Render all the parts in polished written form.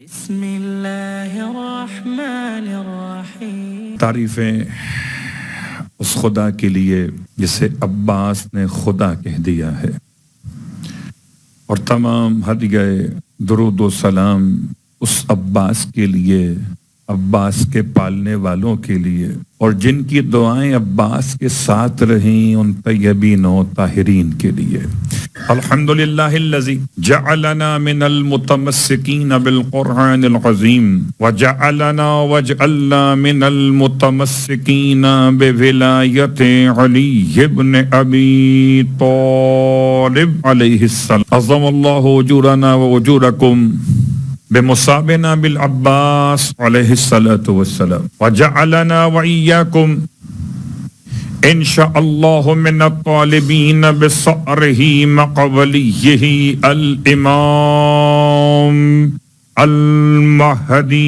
بسم اللہ الرحمن الرحیم۔ تعریفیں اس خدا کے لیے جسے عباس نے خدا کہہ دیا ہے، اور تمام ہدیہ درود و سلام اس عباس کے لیے، عباس کے پالنے والوں کے لیے، اور جن کی دعائیں عباس کے ساتھ رہیں ان طیبین و طاہرین کے لیے۔ الحمدللہ الذی جعلنا من المتمسکین بالقرآن العظیم وجعلنا وجعلنا من المتمسکین بولایت علی ابن ابی طالب علیہ السلام۔ عظم اللہ اجورنا و اجورکم بمصابنا بالعباس علیہ الصلاۃ والسلام وجعلنا وإياكم ان شاء اللہ من الطالبین بصعرہ مقبلیہ الامام المہدی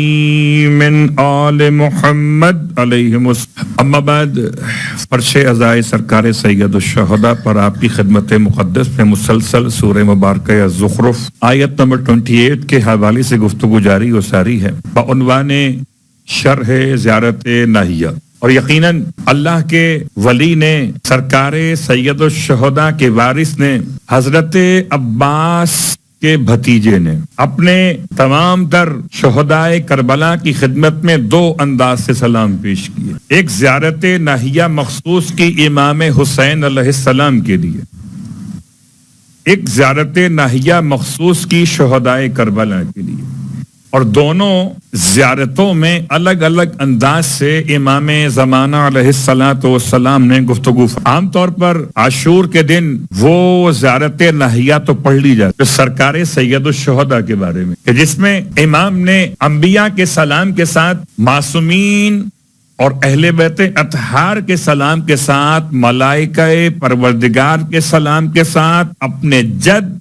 من آل محمد علیہ السلام۔ اما بعد، فرش عزائے سرکار سید الشہداء پر آپ کی خدمت مقدس میں مسلسل سورہ مبارکہ الزخرف آیت نمبر 28 کے حوالے سے گفتگو جاری و ساری ہے بعنوان شرح زیارت ناہیہ۔ اور یقیناً اللہ کے ولی نے، سرکار سید الشہداء کے وارث نے، حضرت عباس کے بھتیجے نے اپنے تمام تر شہدائے کربلا کی خدمت میں دو انداز سے سلام پیش کیے۔ ایک زیارت ناہیہ مخصوص کی امام حسین علیہ السلام کے لیے، ایک زیارت ناہیہ مخصوص کی شہدائے کربلا کے لیے، اور دونوں زیارتوں میں الگ الگ انداز سے امام زمانہ علیہ الصلاۃ والسلام نے گفتگو۔ عام طور پر عاشور کے دن وہ زیارت ناہیہ تو پڑھ لی جاتی سرکار سید الشہداء کے بارے میں، کہ جس میں امام نے انبیاء کے سلام کے ساتھ، معصومین اور اہل بیت اطہار کے سلام کے ساتھ، ملائکہ پروردگار کے سلام کے ساتھ، اپنے جد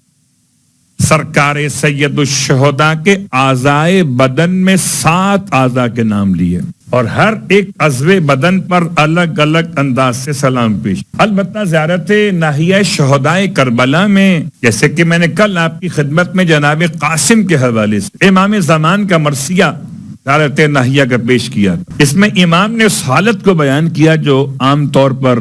سرکار سید الشہداء کے اعضائے بدن میں 7 اعضاء کے نام لیے، اور ہر ایک عضو بدن پر الگ الگ انداز سے سلام پیش۔ البتہ زیارت ناہیہ شہدائے کربلا میں، جیسے کہ میں نے کل آپ کی خدمت میں جناب قاسم کے حوالے سے امام زمان کا مرثیہ زیارت ناہیہ کا پیش کیا، اس میں امام نے اس حالت کو بیان کیا جو عام طور پر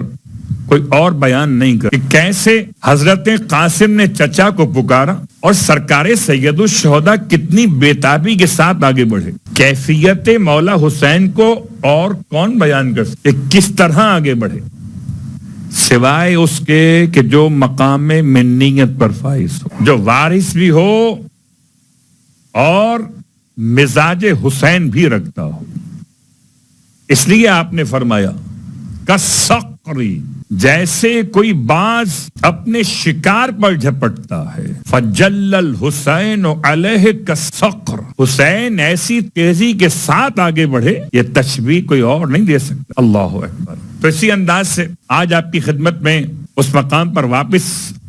کوئی اور بیان نہیں کر، کہ کیسے حضرت قاسم نے چچا کو پکارا اور سرکار سید الشہداء کتنی بےتابی کے ساتھ آگے بڑھے۔ کیفیت مولا حسین کو اور کون بیان کر سکے، کس طرح آگے بڑھے، سوائے اس کے کہ جو مقام منیت پر فائز ہو، جو وارث بھی ہو اور مزاج حسین بھی رکھتا ہو۔ اس لیے آپ نے فرمایا کالصقری، جیسے کوئی باز اپنے شکار پر جھپٹتا ہے، فجل الحسین علیہ کالصقر، حسین ایسی تیزی کے ساتھ آگے بڑھے، یہ تشبیہ کوئی اور نہیں دے سکتا۔ اللہ اکبر۔ تو اسی انداز سے آج آپ کی خدمت میں اس مقام پر واپس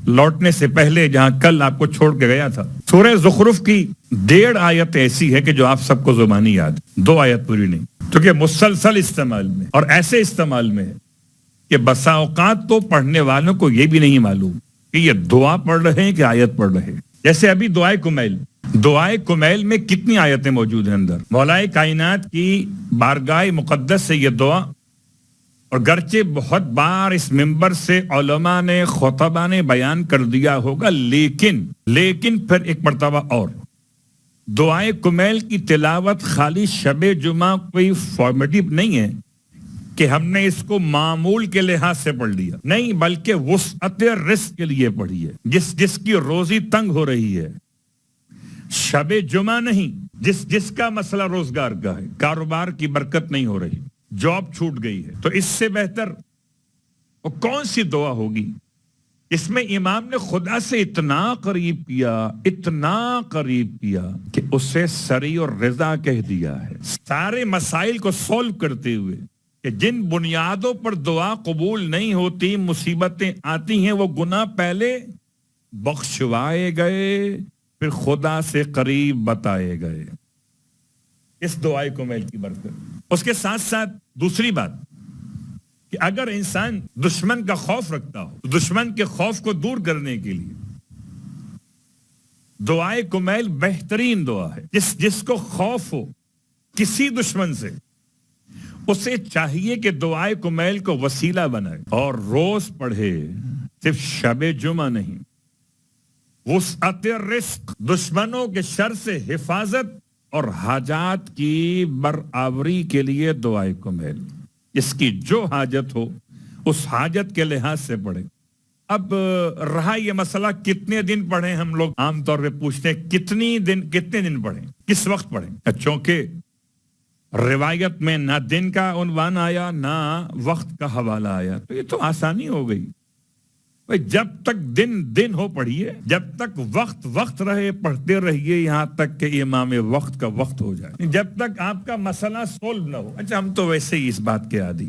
لوٹنے سے پہلے جہاں کل آپ کو چھوڑ کے گیا تھا، سورہ زخرف کی 1.5 آیت ایسی ہے کہ جو آپ سب کو زبانی یاد ہے، 2 آیت پوری نہیں، کیونکہ مسلسل استعمال میں اور ایسے استعمال میں ہے کہ بسا اوقات تو پڑھنے والوں کو یہ بھی نہیں معلوم کہ یہ دعا پڑھ رہے ہیں کہ آیت پڑھ رہے ہیں۔ جیسے ابھی دعائے کمیل میں کتنی آیتیں موجود ہیں اندر، مولا کائنات کی بارگاہ مقدس سے یہ دعا، اور گرچہ بہت بار اس منبر سے علماء نے، خطبہ نے بیان کر دیا ہوگا، لیکن پھر ایک مرتبہ اور دعائے کمیل کی تلاوت خالی شب جمعہ کوئی فارمیٹیو نہیں ہے کہ ہم نے اس کو معمول کے لحاظ سے پڑھ لیا، نہیں، بلکہ وسعت رزق کے لیے پڑھی ہے۔ جس کی روزی تنگ ہو رہی ہے، شب جمعہ نہیں، جس کا مسئلہ روزگار کا ہے، کاروبار کی برکت نہیں ہو رہی، جاب چھوٹ گئی ہے، تو اس سے بہتر وہ کون سی دعا ہوگی؟ اس میں امام نے خدا سے اتنا قریب کیا کہ اسے سری اور رضا کہہ دیا ہے، سارے مسائل کو سولو کرتے ہوئے، کہ جن بنیادوں پر دعا قبول نہیں ہوتی، مصیبتیں آتی ہیں، وہ گناہ پہلے بخشوائے گئے، پھر خدا سے قریب بتائے گئے۔ اس دعائے کمیل کی برکت۔ اس کے ساتھ ساتھ دوسری بات کہ اگر انسان دشمن کا خوف رکھتا ہو، تو دشمن کے خوف کو دور کرنے کے لیے دعائے کمیل بہترین دعا ہے. جس کو خوف ہو کسی دشمن سے، اسے چاہیے کہ دعائے کمیل کو وسیلہ بنائے اور روز پڑھے، صرف شب جمعہ نہیں. وسعت رزق، دشمنوں کے شر سے حفاظت اور حاجات کی برآوری کے لیے دعائے کمیل. اس کی جو حاجت ہو اس حاجت کے لحاظ سے پڑھے. اب رہا یہ مسئلہ کتنے دن پڑھیں، ہم لوگ عام طور پہ پوچھتے ہیں کتنے دن پڑھیں، کس وقت پڑھیں. چونکہ روایت میں نہ دن کا عنوان آیا نہ وقت کا حوالہ آیا، تو یہ تو آسانی ہو گئی. جب تک دن ہو پڑھیے، جب تک وقت رہے پڑھتے رہیے، یہاں تک کہ امام وقت کا وقت ہو جائے، جب تک آپ کا مسئلہ سولو نہ ہو. اچھا ہم تو ویسے ہی اس بات کے عادی،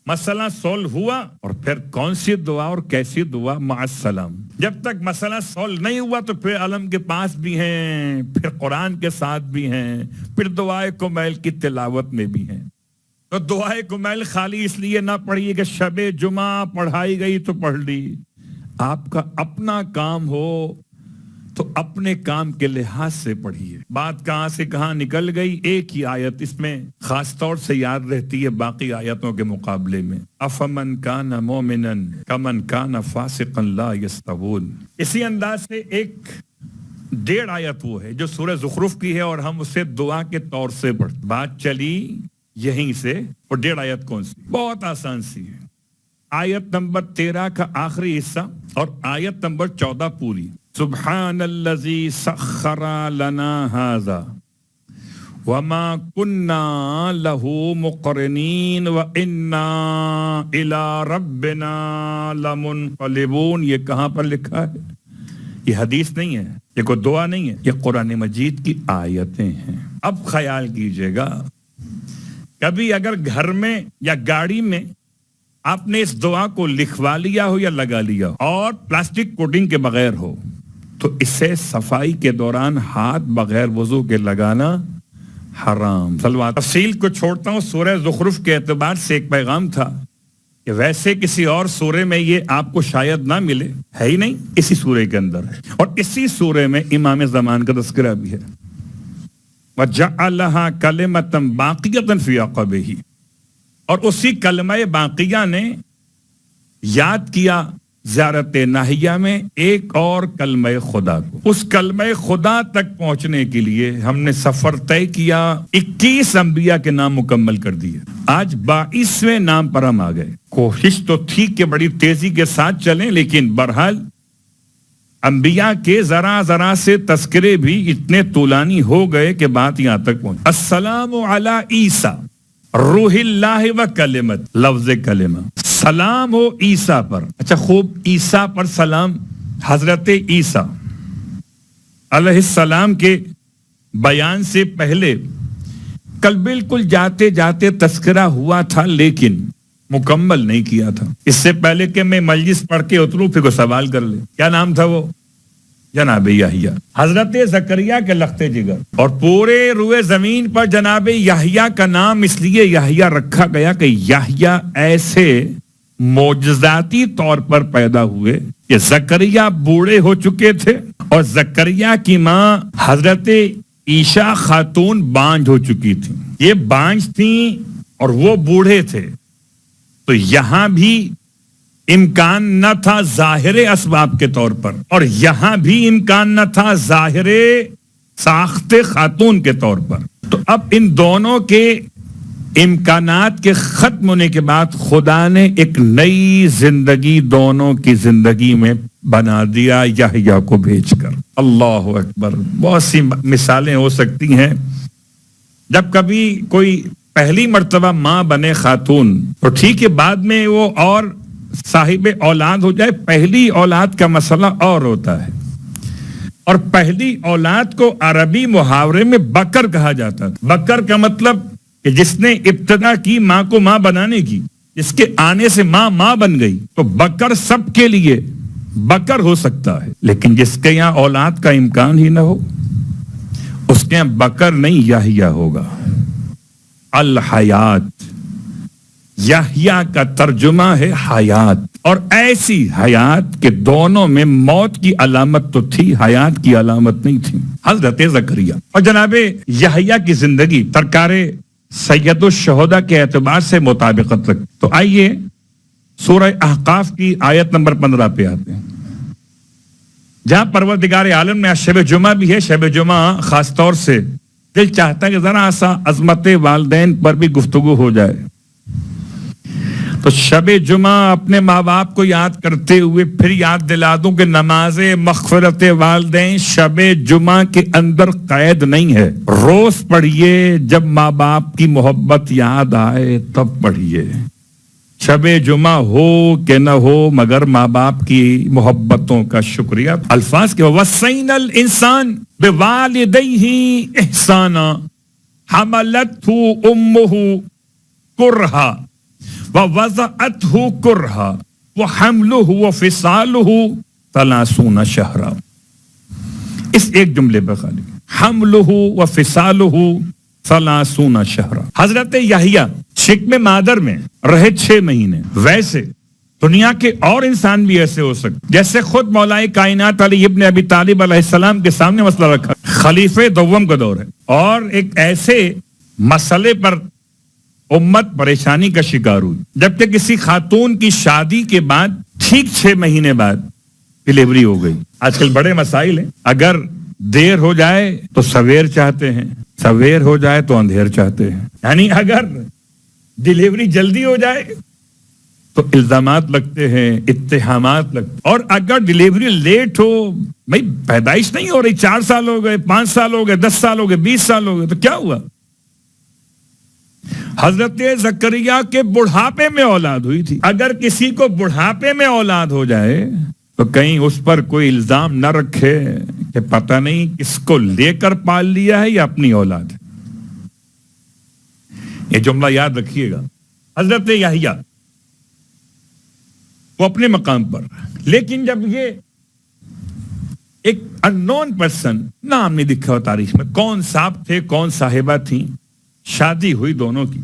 مسئلہ سولو ہوا اور پھر کون سی دعا اور کیسی دعا، مع السلام. جب تک مسئلہ سولو نہیں ہوا تو پھر علم کے پاس بھی ہیں، پھر قرآن کے ساتھ بھی ہیں، پھر دعائے کمیل کی تلاوت میں بھی ہیں. تو دعائے کمیل خالی اس لیے نہ پڑھیے کہ شب جمعہ پڑھائی گئی تو پڑھ لی. آپ کا اپنا کام ہو تو اپنے کام کے لحاظ سے پڑھیے. بات کہاں سے کہاں نکل گئی، ایک ہی آیت اس میں خاص طور سے یاد رہتی ہے باقی آیتوں کے مقابلے میں. افمن کان مومنا کمن کان فاسقا لا یستوون. اسی انداز سے ایک 1.5 آیت وہ ہے جو سورہ زخرف کی ہے اور ہم اسے دعا کے طور سے پڑھتے. بات چلی یہیں سے، اور 1.5 آیت کون سی، بہت آسان سی ہے. آیت نمبر 13 کا آخری حصہ اور آیت نمبر 14 پوری. سبحان الذی سخر لنا ھذا وما كنا له مقرنین وانا الى ربنا لمنقلبون. یہ کہاں پر لکھا ہے؟ یہ حدیث نہیں ہے، یہ کوئی دعا نہیں ہے، یہ قرآن مجید کی آیتیں ہیں. اب خیال کیجئے گا، کبھی اگر گھر میں یا گاڑی میں آپ نے اس دعا کو لکھوا لیا ہو یا لگا لیا ہو اور پلاسٹک کوٹنگ کے بغیر ہو، تو اسے صفائی کے دوران ہاتھ بغیر وضو کے لگانا حرام. تفصیل کو چھوڑتا ہوں، سورہ زخرف کے اعتبار سے ایک پیغام تھا کہ ویسے کسی اور سورے میں یہ آپ کو شاید نہ ملے، ہے ہی نہیں، اسی سورے کے اندر ہے. اور اسی سورے میں امام زمان کا تذکرہ بھی ہے. وَجَعَلَهَا كَلِمَةً بَاقِيَةً فِي عَقِبِهِ. اور اسی کلمہ باقیہ نے یاد کیا زیارت ناہیہ میں ایک اور کلمہ خدا کو. اس کلمہ خدا تک پہنچنے کے لیے ہم نے سفر طے کیا، 21 انبیاء کے نام مکمل کر دیے. آج 22ویں نام پر ہم آ گئے. کوشش تو تھی کہ بڑی تیزی کے ساتھ چلیں، لیکن بہرحال انبیاء کے ذرا سے تذکرے بھی اتنے طولانی ہو گئے کہ بات یہاں تک پہنچ. السلام علی عیسیٰ روح اللہ و کلمت، لفظ کلمہ. سلام ہو عیسیٰ پر. اچھا خوب، عیسیٰ پر سلام. حضرت عیسیٰ علیہ السلام کے بیان سے پہلے کل بالکل جاتے جاتے تذکرہ ہوا تھا، لیکن مکمل نہیں کیا تھا. اس سے پہلے کہ میں مجلس پڑھ کے اتروں پھر کوئی سوال کر لے. کیا نام تھا وہ؟ جناب یحییٰ، حضرت زکریا کے لخت جگر. اور پورے روئے زمین پر جناب یحییٰ کا نام اس لیے یحییٰ رکھا گیا کہ یحییٰ ایسے معجزاتی طور پر پیدا ہوئے کہ زکریا بوڑھے ہو چکے تھے اور زکریا کی ماں حضرت عیشا خاتون بانجھ ہو چکی تھی. یہ بانجھ تھیں اور وہ بوڑھے تھے، تو یہاں بھی امکان نہ تھا ظاہر اسباب کے طور پر، اور یہاں بھی امکان نہ تھا ظاہر ساخت خاتون کے طور پر. تو اب ان دونوں کے امکانات کے ختم ہونے کے بعد خدا نے ایک نئی زندگی دونوں کی زندگی میں بنا دیا یحییٰ کو بھیج کر. اللہ اکبر. بہت سی مثالیں ہو سکتی ہیں. جب کبھی کوئی پہلی مرتبہ ماں بنے خاتون تو ٹھیک ہے، بعد میں وہ اور صاحب اولاد ہو جائے، پہلی اولاد کا مسئلہ اور ہوتا ہے. اور پہلی اولاد کو عربی محاورے میں بکر کہا جاتا تھا. بکر کا مطلب کہ جس نے ابتدا کی ماں کو ماں بنانے کی، جس کے آنے سے ماں بن گئی. تو بکر سب کے لیے بکر ہو سکتا ہے، لیکن جس کے یہاں اولاد کا امکان ہی نہ ہو اس کے یہاں بکر نہیں یحییٰ ہوگا. الحیات، یحییٰ کا ترجمہ ہے حیات. اور ایسی حیات کہ دونوں میں موت کی علامت تو تھی، حیات کی علامت نہیں تھی، حضرت زکریا اور جناب یحییٰ کی زندگی سرکار سید الشہداء کے اعتبار سے مطابقت رکھ. تو آئیے سورہ احقاف کی آیت نمبر 15 پہ آتے ہیں، جہاں پروردگار عالم میں شب جمعہ بھی ہے. شب جمعہ خاص طور سے دل چاہتا ہے کہ ذرا سا عظمت والدین پر بھی گفتگو ہو جائے. تو شب جمعہ اپنے ماں باپ کو یاد کرتے ہوئے پھر یاد دلا دوں کہ نماز مغفرت والدین شب جمعہ کے اندر قید نہیں ہے. روز پڑھیے، جب ماں باپ کی محبت یاد آئے تب پڑھیے. شب جمعہ ہو کہ نہ ہو مگر ماں باپ کی محبتوں کا شکریہ. الفاظ کے وَوَصَّيْنَا الْإِنسَانَ بِوَالِدَيْهِ إِحْسَانًا حَمَلَتْهُ أُمُّهُ كُرْهًا وَوَضَعَتْهُ كُرْهًا وَحَمْلُهُ وَفِصَالُهُ 30 شهرًا. اس ایک جملے پر خالی حَمْلُهُ وَفِصَالُهُ 30 شهرًا. حضرت یحییٰ شکم مادر میں رہے 6 مہینے. ویسے دنیا کے اور انسان بھی ایسے ہو سکتے، جیسے خود مولائے کائنات علی ابن ابی طالب علیہ السلام کے سامنے مسئلہ رکھا، خلیفہ دوم کا دور ہے، اور ایک ایسے مسئلے پر امت پریشانی کا شکار ہوئی، جبکہ کسی خاتون کی شادی کے بعد ٹھیک 6 مہینے بعد ڈلیوری ہو گئی. آج کل بڑے مسائل ہیں، اگر دیر ہو جائے تو سویر چاہتے ہیں، سویر ہو جائے تو اندھیر چاہتے ہیں. یعنی اگر ڈلیوری جلدی ہو جائے تو الزامات لگتے ہیں، اتہامات لگتے ہیں، اور اگر ڈلیوری لیٹ ہو، بھائی پیدائش نہیں ہو رہی، 4 سال ہو گئے، 5 سال ہو گئے، 10 سال ہو گئے، 20 سال ہو گئے، تو کیا ہوا؟ حضرت زکریا کے بڑھاپے میں اولاد ہوئی تھی. اگر کسی کو بڑھاپے میں اولاد ہو جائے تو کہیں اس پر کوئی الزام نہ رکھے کہ پتہ نہیں کس کو لے کر پال لیا ہے یا اپنی اولاد ہے. یہ جملہ یاد رکھیے گا. حضرت یحییٰ وہ اپنے مقام پر، لیکن جب یہ ایک اننون پرسن، نام نہیں دکھا ہو تاریخ میں، کون صاحب تھے کون صاحبہ تھیں، شادی ہوئی دونوں کی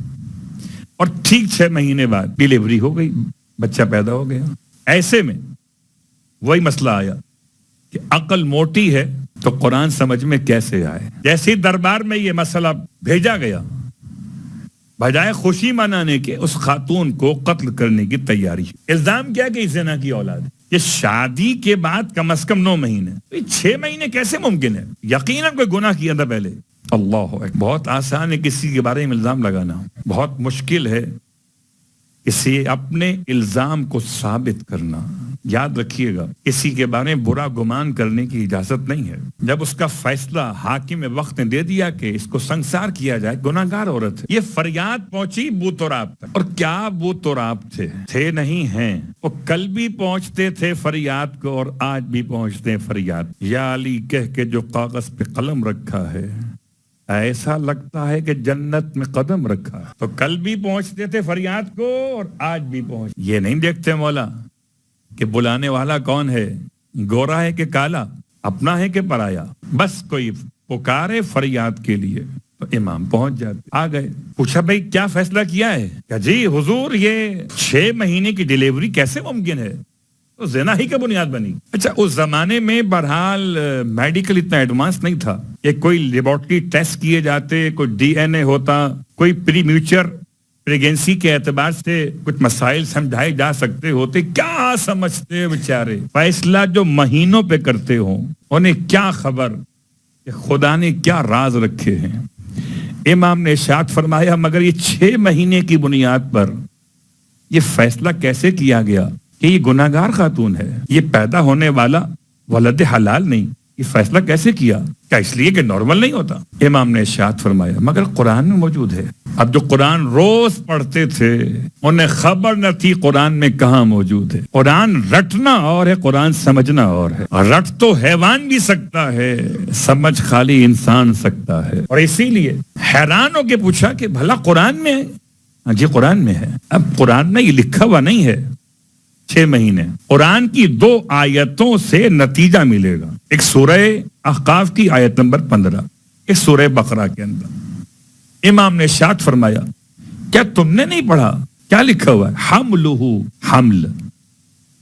اور ٹھیک 6 مہینے بعد ڈلیوری ہو گئی، بچہ پیدا ہو گیا. ایسے میں وہی مسئلہ آیا کہ عقل موٹی ہے تو قرآن سمجھ میں کیسے آئے. جیسے دربار میں یہ مسئلہ بھیجا گیا، بجائے خوشی منانے کے اس خاتون کو قتل کرنے کی تیاری. الزام کیا کہ زنا کی اولاد ہے. یہ شادی کے بعد کم از کم 9 مہینے، 6 مہینے کیسے ممکن ہے؟ یقیناً کوئی گناہ کیا تھا پہلے. اللہ اکبر. بہت آسان ہے کسی کے بارے میں الزام لگانا، بہت مشکل ہے کسی اپنے الزام کو ثابت کرنا. یاد رکھیے گا، کسی کے بارے میں برا گمان کرنے کی اجازت نہیں ہے. جب اس کا فیصلہ حاکم وقت نے دے دیا کہ اس کو سنسار کیا جائے، گناہگار عورت ہے، یہ فریاد پہنچی بو تراب تک. اور کیا بو تراب تھے نہیں ہیں، وہ کل بھی پہنچتے تھے فریاد کو اور آج بھی پہنچتے ہیں فریاد. یا علی کہہ کے جو کاغذ پہ قلم رکھا ہے، ایسا لگتا ہے کہ جنت میں قدم رکھا. تو کل بھی پہنچتے تھے فریاد کو اور آج بھی پہنچ. یہ نہیں دیکھتے مولا کہ بلانے والا کون ہے، گورا ہے کہ کالا، اپنا ہے کہ پرایا. بس کوئی پکارے فریاد کے لیے تو امام پہنچ جاتے. آ گئے، پوچھا بھائی کیا فیصلہ کیا ہے؟ کہ جی حضور یہ 6 مہینے کی ڈلیوری کیسے ممکن ہے؟ تو زنا ہی کا بنیاد بنی. اچھا، اس زمانے میں بہرحال میڈیکل اتنا ایڈوانس نہیں تھا کہ کوئی لیبورٹری ٹیسٹ کیے جاتے، کوئی ڈی این اے ہوتا، کوئی پری میچر پریگنسی کے اعتبار سے کچھ مسائل سمجھائے جا سکتے ہوتے. کیا سمجھتے بیچارے، فیصلہ جو مہینوں پہ کرتے ہوں انہیں کیا خبر کہ خدا نے کیا راز رکھے ہیں. امام نے ارشاد فرمایا مگر یہ 6 مہینے کی بنیاد پر یہ فیصلہ کیسے کیا گیا کہ یہ گناہگار خاتون ہے، یہ پیدا ہونے والا ولد حلال نہیں؟ یہ فیصلہ کیسے کیا؟ کیا اس لیے کہ نارمل نہیں ہوتا؟ امام نے ارشاد فرمایا مگر قرآن میں موجود ہے. اب جو قرآن روز پڑھتے تھے انہیں خبر نہ تھی قرآن میں کہاں موجود ہے. قرآن رٹنا اور ہے، قرآن سمجھنا اور ہے. رٹ تو حیوان بھی سکتا ہے، سمجھ خالی انسان سکتا ہے. اور اسی لیے حیران ہو کے پوچھا کہ بھلا قرآن میں ہے؟ جی قرآن میں ہے. اب قرآن میں یہ لکھا ہوا نہیں ہے 6 مہینے. قرآن کی 2 آیتوں سے نتیجہ ملے گا. ایک سورہ احقاف کی آیت نمبر 15، ایک سورہ بقرہ کے اندر. امام نے ارشاد فرمایا کیا تم نے نہیں پڑھا؟ کیا لکھا ہوا ہے؟ حملہ، حمل